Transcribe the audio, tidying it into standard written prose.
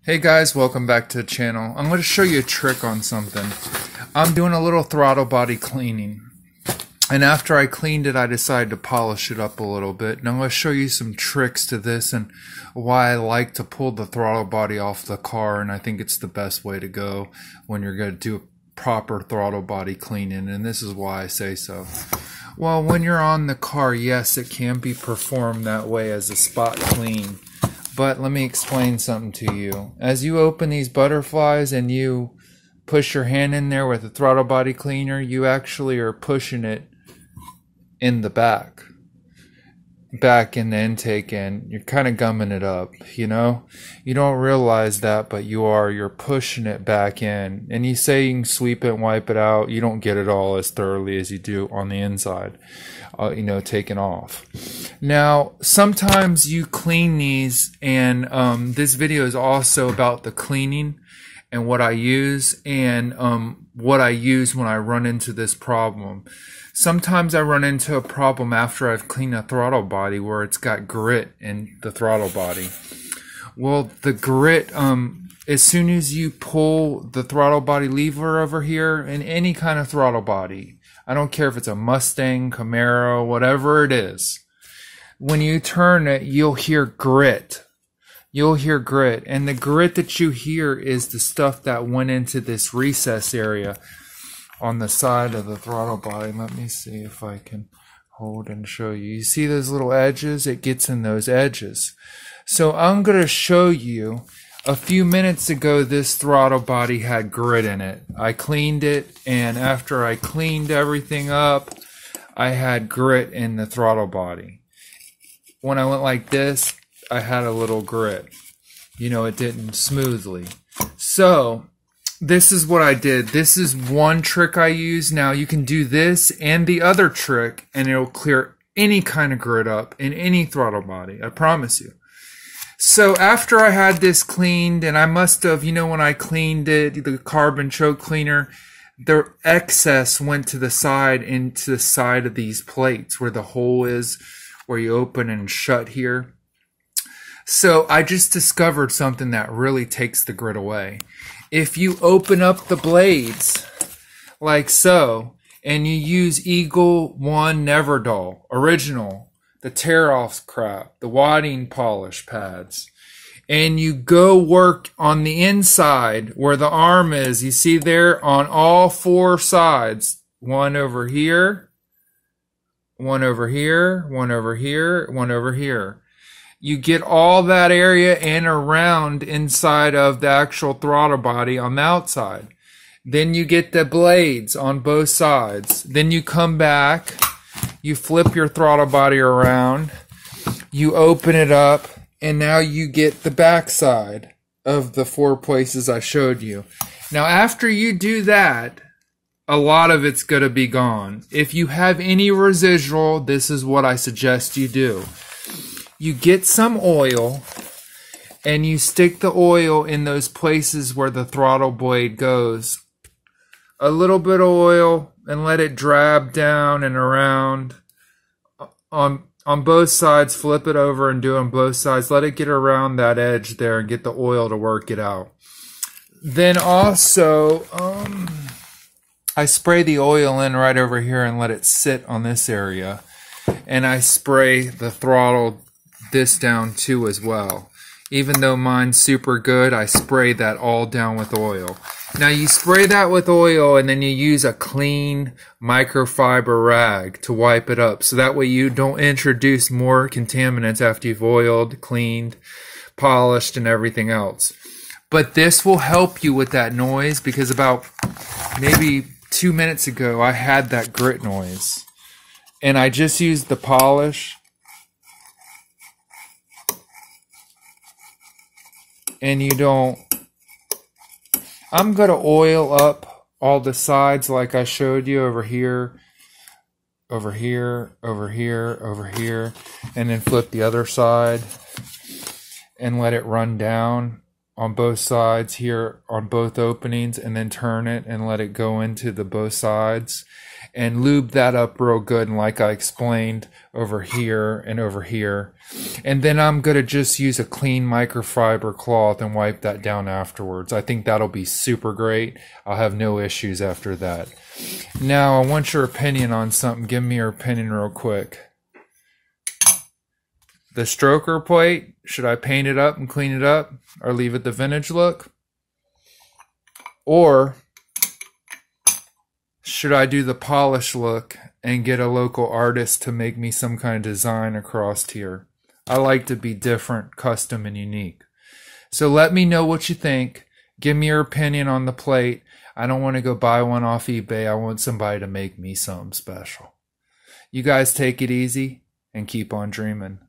Hey guys, welcome back to the channel. I'm going to show you a trick on something. I'm doing a little throttle body cleaning. And after I cleaned it, I decided to polish it up a little bit. And I'm going to show you some tricks to this and why I like to pull the throttle body off the car. And I think it's the best way to go when you're going to do a proper throttle body cleaning. And this is why I say so. Well, when you're on the car, yes, it can be performed that way as a spot clean. But let me explain something to you. As you open these butterflies and you push your hand in there with a throttle body cleaner, you actually are pushing it in the back in the intake end. You're kind of gumming it up, you know? You don't realize that, but you're pushing it back in. And you say you can sweep it and wipe it out. You don't get it all as thoroughly as you do on the inside, taken off. Now, sometimes you clean these, and this video is also about the cleaning and what I use and what I use when I run into this problem. Sometimes I run into a problem after I've cleaned a throttle body where it's got grit in the throttle body. Well, the grit, as soon as you pull the throttle body lever over here in any kind of throttle body, I don't care if it's a Mustang, Camaro, whatever it is, when you turn it, you'll hear grit. You'll hear grit. And the grit that you hear is the stuff that went into this recess area on the side of the throttle body. Let me see if I can hold and show you. You see those little edges? It gets in those edges. So I'm going to show you. A few minutes ago, this throttle body had grit in it. I cleaned it, and after I cleaned everything up, I had grit in the throttle body. When I went like this, I had a little grit. It didn't smoothly. So this is what I did. This is one trick I use. Now you can do this and the other trick, and it'll clear any kind of grit up in any throttle body. I promise you. So after I had this cleaned, and I must have, when I cleaned it, the carbon choke cleaner, the excess went to the side, into the side of these plates where the hole is, where you open and shut here. So I just discovered something that really takes the grit away. If you open up the blades like so, and you use Eagle 1 Never Dull original, the tear-off crap, the wadding polish pads, and you go work on the inside where the arm is. You see there on all four sides, one over here, one over here, one over here, one over here. You get all that area and around inside of the actual throttle body on the outside. Then you get the blades on both sides. Then you come back. You flip your throttle body around, you open it up, and now you get the backside of the four places I showed you. Now, after you do that, a lot of it's going to be gone. If you have any residual, this is what I suggest you do. You get some oil, and you stick the oil in those places where the throttle blade goes. A little bit of oil, and let it drab down and around on both sides. Flip it over and do on both sides. Let it get around that edge there and get the oil to work it out. Then also, I spray the oil in right over here and let it sit on this area. And I spray the throttle this down too as well. Even though mine's super good, I spray that all down with oil. Now you spray that with oil, and then you use a clean microfiber rag to wipe it up. So that way you don't introduce more contaminants after you've oiled, cleaned, polished, and everything else. But this will help you with that noise, because about maybe 2 minutes ago I had that grit noise. And I just used the polish. And you don't... I'm going to oil up all the sides like I showed you over here, over here, over here, over here, and then flip the other side and let it run down on both sides here on both openings, and then turn it and let it go into the both sides. and lube that up real good, and like I explained, over here and over here. And then I'm going to just use a clean microfiber cloth and wipe that down afterwards. I think that'll be super great. I'll have no issues after that. Now, I want your opinion on something. Give me your opinion real quick. The stroker plate, should I paint it up and clean it up, or leave it the vintage look? Or should I do the polish look and get a local artist to make me some kind of design across here? I like to be different, custom, and unique. So let me know what you think. Give me your opinion on the plate. I don't want to go buy one off eBay. I want somebody to make me something special. You guys take it easy and keep on dreaming.